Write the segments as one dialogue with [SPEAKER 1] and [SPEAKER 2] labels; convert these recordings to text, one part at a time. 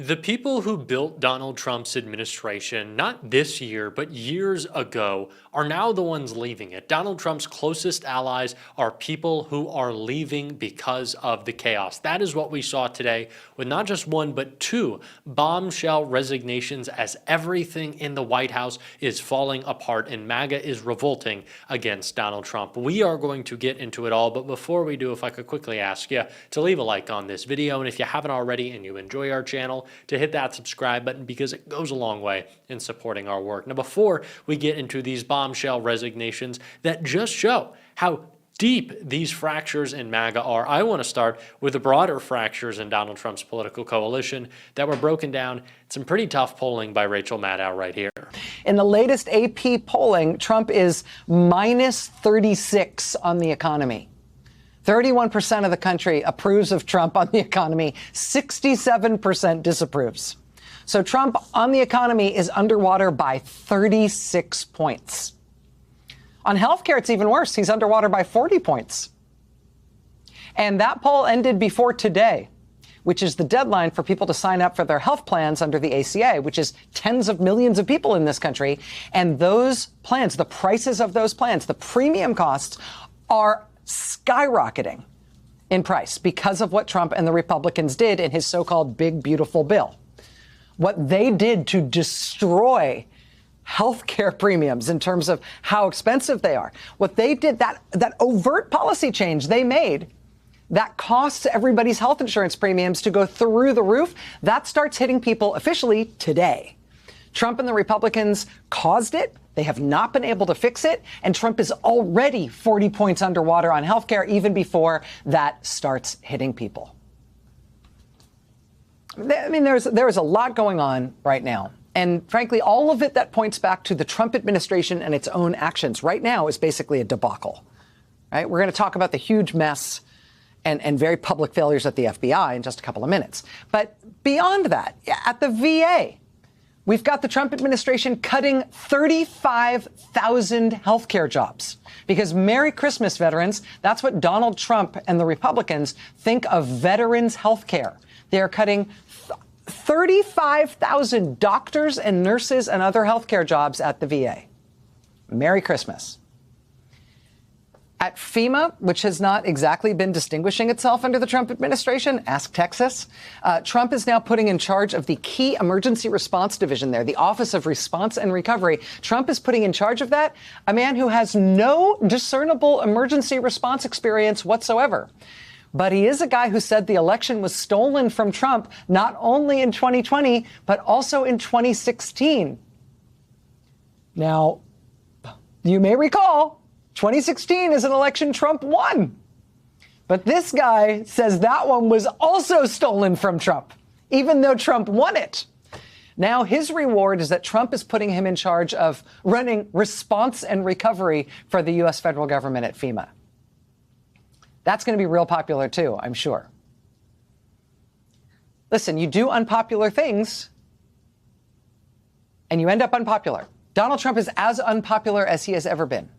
[SPEAKER 1] The people who built Donald Trump's administration, not this year, but years ago, are now the ones leaving it. Donald Trump's closest allies are people who are leaving because of the chaos. That is what we saw today with not just one, but two bombshell resignations as everything in the White House is falling apart and MAGA is revolting against Donald Trump. We are going to get into it all, but before we do, if I could quickly ask you to leave a like on this video, and if you haven't already and you enjoy our channel, to hit that subscribe button because it goes a long way in supporting our work. Now, before we get into these bombshell resignations that just show how deep these fractures in MAGA are, I want to start with the broader fractures in Donald Trump's political coalition that were broken down in some pretty tough polling by Rachel Maddow right here.
[SPEAKER 2] In the latest AP polling, Trump is minus 36 on the economy. 31% of the country approves of Trump on the economy. 67% disapproves. So Trump on the economy is underwater by 36 points. On healthcare, it's even worse. He's underwater by 40 points. And that poll ended before today, which is the deadline for people to sign up for their health plans under the ACA, which is tens of millions of people in this country. And those plans, the prices of those plans, the premium costs are skyrocketing in price because of what Trump and the Republicans did in his so-called big, beautiful bill. What they did to destroy healthcare premiums in terms of how expensive they are. What they did, that overt policy change they made that costs everybody's health insurance premiums to go through the roof, that starts hitting people officially today. Trump and the Republicans caused it. They have not been able to fix it. And Trump is already 40 points underwater on healthcare even before that starts hitting people. I mean, there is a lot going on right now. And frankly, all of it that points back to the Trump administration and its own actions right now is basically a debacle. Right? We're going to talk about the huge mess and very public failures at the FBI in just a couple of minutes. But beyond that, at the VA, we've got the Trump administration cutting 35,000 healthcare jobs because Merry Christmas, veterans. That's what Donald Trump and the Republicans think of veterans' healthcare. They are cutting 35,000 doctors and nurses and other healthcare jobs at the VA. Merry Christmas. At FEMA, which has not exactly been distinguishing itself under the Trump administration, ask Texas, Trump is now putting in charge of the key emergency response division there, the Office of Response and Recovery. Trump is putting in charge of that a man who has no discernible emergency response experience whatsoever. But he is a guy who said the election was stolen from Trump, not only in 2020, but also in 2016. Now, you may recall, 2016 is an election Trump won. But this guy says that one was also stolen from Trump, even though Trump won it. Now his reward is that Trump is putting him in charge of running response and recovery for the U.S. federal government at FEMA. That's going to be real popular, too, I'm sure. Listen, you do unpopular things, and you end up unpopular. Donald Trump is as unpopular as he has ever been.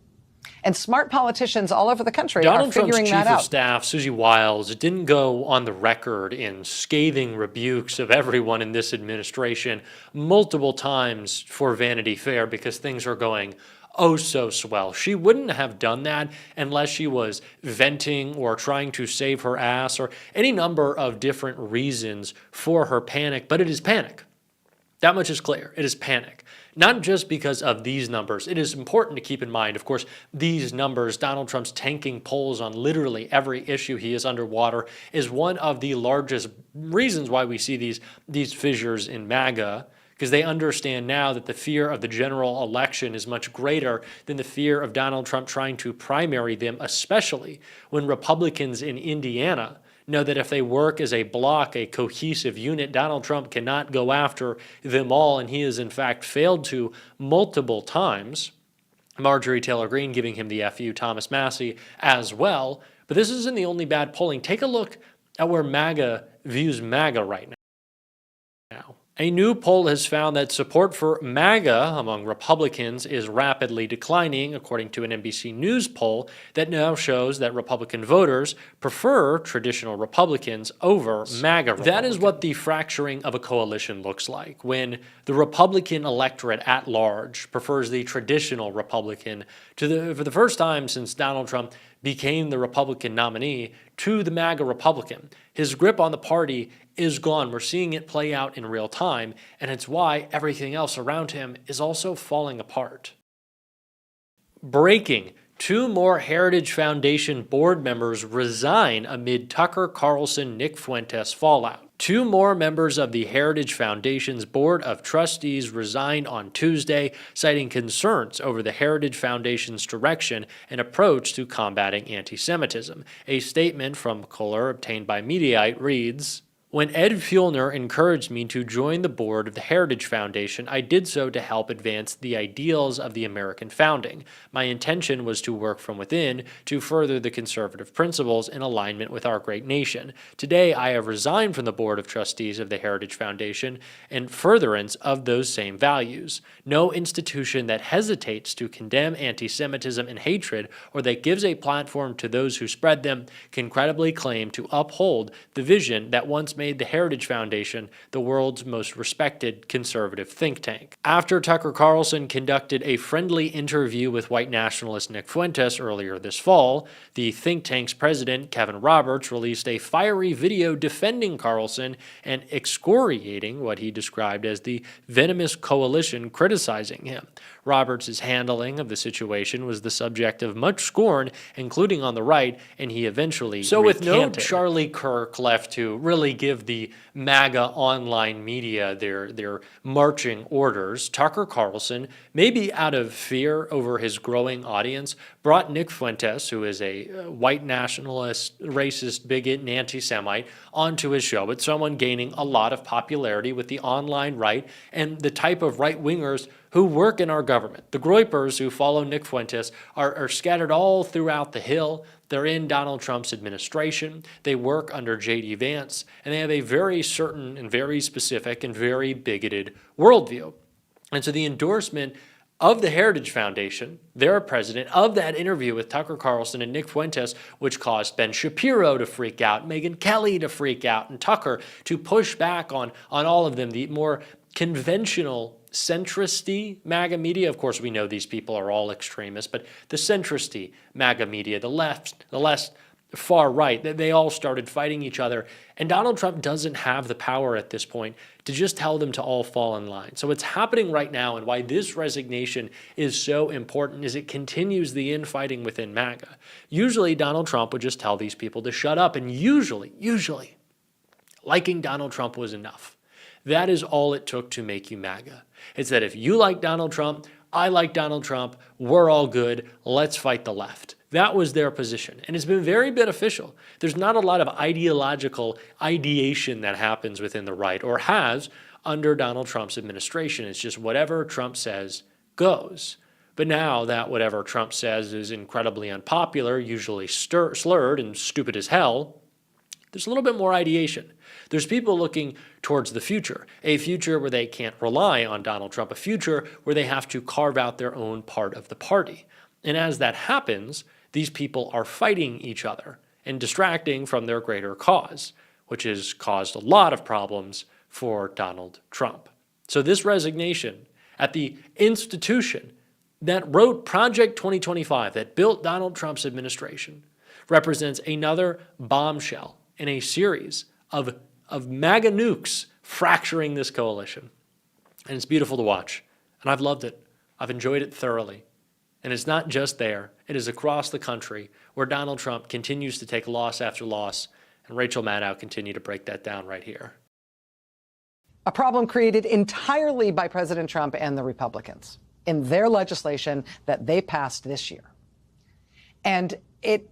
[SPEAKER 2] And smart politicians all over the country are figuring that out.
[SPEAKER 1] Donald Trump's chief of staff, Susie Wiles, didn't go on the record in scathing rebukes of everyone in this administration multiple times for Vanity Fair because things are going oh so swell. She wouldn't have done that unless she was venting or trying to save her ass or any number of different reasons for her panic, but it is panic. That much is clear. It is panic. Not just because of these numbers. It is important to keep in mind, of course, these numbers, Donald Trump's tanking polls on literally every issue he is underwater, is one of the largest reasons why we see these fissures in MAGA, because they understand now that the fear of the general election is much greater than the fear of Donald Trump trying to primary them, especially when Republicans in Indiana know that if they work as a block, a cohesive unit, Donald Trump cannot go after them all, and he has in fact failed to multiple times. Marjorie Taylor Greene giving him the FU, Thomas Massie as well. But this isn't the only bad polling. Take a look at where MAGA views MAGA right now. A new poll has found that support for MAGA among Republicans is rapidly declining, according to an NBC News poll that now shows that Republican voters prefer traditional Republicans over MAGA Republicans. That is what the fracturing of a coalition looks like, when the Republican electorate at large prefers the traditional Republican for the first time since Donald Trump became the Republican nominee to the MAGA Republican. His grip on the party is gone. We're seeing it play out in real time, and it's why everything else around him is also falling apart. Breaking. 2 more Heritage Foundation board members resign amid Tucker Carlson-Nick Fuentes fallout. 2 more members of the Heritage Foundation's Board of Trustees resigned on Tuesday, citing concerns over the Heritage Foundation's direction and approach to combating anti-Semitism. A statement from Kohler obtained by Mediaite reads, "When Ed Fuellner encouraged me to join the board of the Heritage Foundation, I did so to help advance the ideals of the American founding. My intention was to work from within to further the conservative principles in alignment with our great nation. Today, I have resigned from the board of trustees of the Heritage Foundation in furtherance of those same values. No institution that hesitates to condemn anti-Semitism and hatred, or that gives a platform to those who spread them, can credibly claim to uphold the vision that once made the Heritage Foundation the world's most respected conservative think tank." After Tucker Carlson conducted a friendly interview with white nationalist Nick Fuentes earlier this fall, the think tank's president, Kevin Roberts, released a fiery video defending Carlson and excoriating what he described as the venomous coalition criticizing him. Roberts' handling of the situation was the subject of much scorn, including on the right, and he eventually with no Charlie Kirk left to really give the MAGA online media their marching orders, Tucker Carlson, maybe out of fear over his growing audience, brought Nick Fuentes, who is a white nationalist, racist, bigot, and anti-Semite, onto his show. It's someone gaining a lot of popularity with the online right and the type of right-wingers who work in our government. The Groypers who follow Nick Fuentes are scattered all throughout the Hill. They're in Donald Trump's administration. They work under J.D. Vance, and they have a very certain and very specific and very bigoted worldview. And so the endorsement of the Heritage Foundation, their president, of that interview with Tucker Carlson and Nick Fuentes, which caused Ben Shapiro to freak out, Megyn Kelly to freak out, and Tucker to push back on all of them, the more conventional centristy MAGA media. Of course, we know these people are all extremists, but the centristy MAGA media, the left, the less far right, they all started fighting each other. And Donald Trump doesn't have the power at this point to just tell them to all fall in line. So what's happening right now, and why this resignation is so important, is it continues the infighting within MAGA. Usually Donald Trump would just tell these people to shut up, and usually, liking Donald Trump was enough. That is all it took to make you MAGA. It's that if you like Donald Trump, I like Donald Trump, we're all good, let's fight the left. That was their position, and it's been very beneficial. There's not a lot of ideological ideation that happens within the right, or has under Donald Trump's administration. It's just whatever Trump says goes. But now that whatever Trump says is incredibly unpopular, usually slurred and stupid as hell, there's a little bit more ideation. There's people looking towards the future, a future where they can't rely on Donald Trump, a future where they have to carve out their own part of the party. And as that happens, these people are fighting each other and distracting from their greater cause, which has caused a lot of problems for Donald Trump. So this resignation at the institution that wrote Project 2025, that built Donald Trump's administration, represents another bombshell in a series of MAGA nukes fracturing this coalition. And it's beautiful to watch. And I've loved it. I've enjoyed it thoroughly. And it's not just there. It is across the country where Donald Trump continues to take loss after loss. And Rachel Maddow continued to break that down right here.
[SPEAKER 2] A problem created entirely by President Trump and the Republicans in their legislation that they passed this year. And it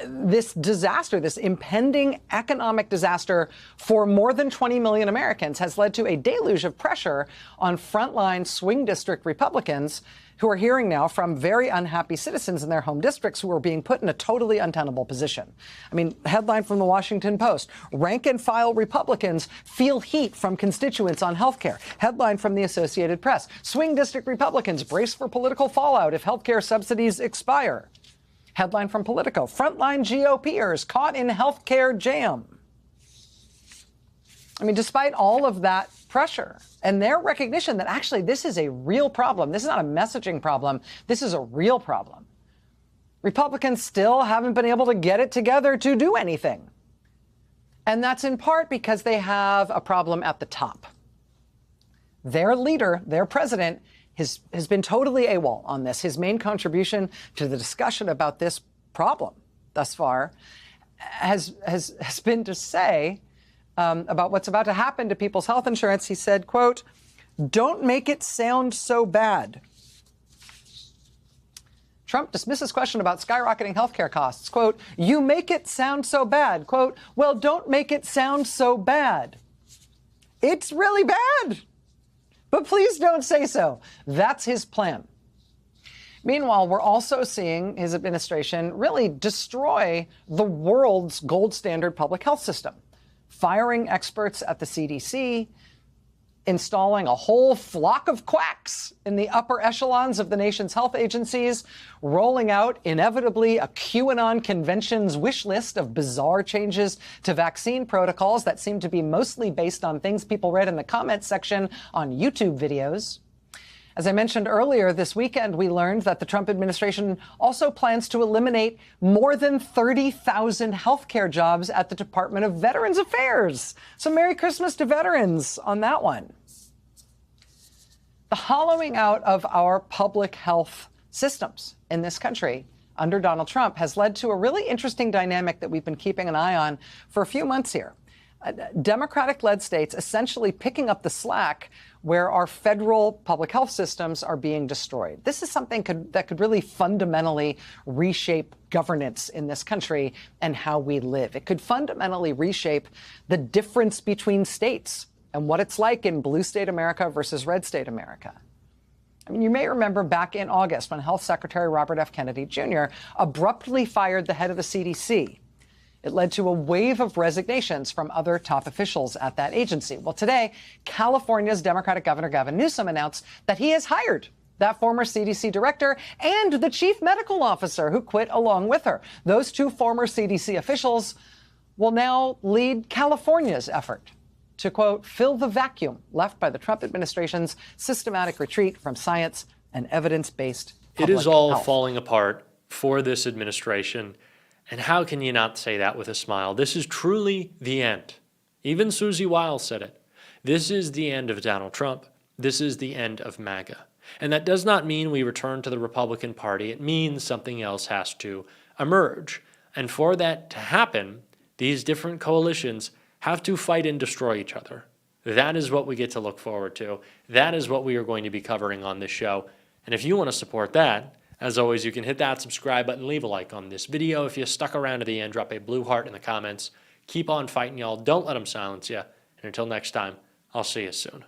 [SPEAKER 2] this disaster, this impending economic disaster for more than 20 million Americans, has led to a deluge of pressure on frontline swing district Republicans who are hearing now from very unhappy citizens in their home districts who are being put in a totally untenable position. I mean, headline from the Washington Post: rank and file Republicans feel heat from constituents on health care. Headline from the Associated Press: swing district Republicans brace for political fallout if health care subsidies expire. Headline from Politico: frontline GOPers caught in healthcare jam. I mean, despite all of that pressure and their recognition that actually this is a real problem, this is not a messaging problem, this is a real problem, Republicans still haven't been able to get it together to do anything. And that's in part because they have a problem at the top. Their leader, their president, has been totally AWOL on this. His main contribution to the discussion about this problem thus far has been to say about what's about to happen to people's health insurance. He said, quote, "Don't make it sound so bad." Trump dismisses question about skyrocketing healthcare costs. Quote, "You make it sound so bad." Quote, "Well, don't make it sound so bad. It's really bad, but please don't say so." That's his plan. Meanwhile, we're also seeing his administration really destroy the world's gold standard public health system, firing experts at the CDC, installing a whole flock of quacks in the upper echelons of the nation's health agencies, rolling out, inevitably, a QAnon convention's wish list of bizarre changes to vaccine protocols that seem to be mostly based on things people read in the comments section on YouTube videos. As I mentioned earlier, this weekend we learned that the Trump administration also plans to eliminate more than 30,000 healthcare jobs at the Department of Veterans Affairs. So Merry Christmas to veterans on that one. The hollowing out of our public health systems in this country under Donald Trump has led to a really interesting dynamic that we've been keeping an eye on for a few months here. Democratic-led states essentially picking up the slack where our federal public health systems are being destroyed. This is something that could really fundamentally reshape governance in this country and how we live. It could fundamentally reshape the difference between states and what it's like in blue state America versus red state America. I mean, you may remember back in August when Health Secretary Robert F. Kennedy Jr. abruptly fired the head of the CDC. It led to a wave of resignations from other top officials at that agency. Well, today, California's Democratic Governor Gavin Newsom announced that he has hired that former CDC director and the chief medical officer who quit along with her. Those two former CDC officials will now lead California's effort to, quote, fill the vacuum left by the Trump administration's systematic retreat from science and evidence-based public
[SPEAKER 1] It is all
[SPEAKER 2] health.
[SPEAKER 1] falling apart for this administration. And how can you not say that with a smile? This is truly the end. Even Susie Wiles said it. This is the end of Donald Trump. This is the end of MAGA. And that does not mean we return to the Republican Party. It means something else has to emerge. And for that to happen, these different coalitions have to fight and destroy each other. That is what we get to look forward to. That is what we are going to be covering on this show. And if you want to support that, as always, you can hit that subscribe button, leave a like on this video. If you stuck around to the end, drop a blue heart in the comments. Keep on fighting, y'all. Don't let them silence you. And until next time, I'll see you soon.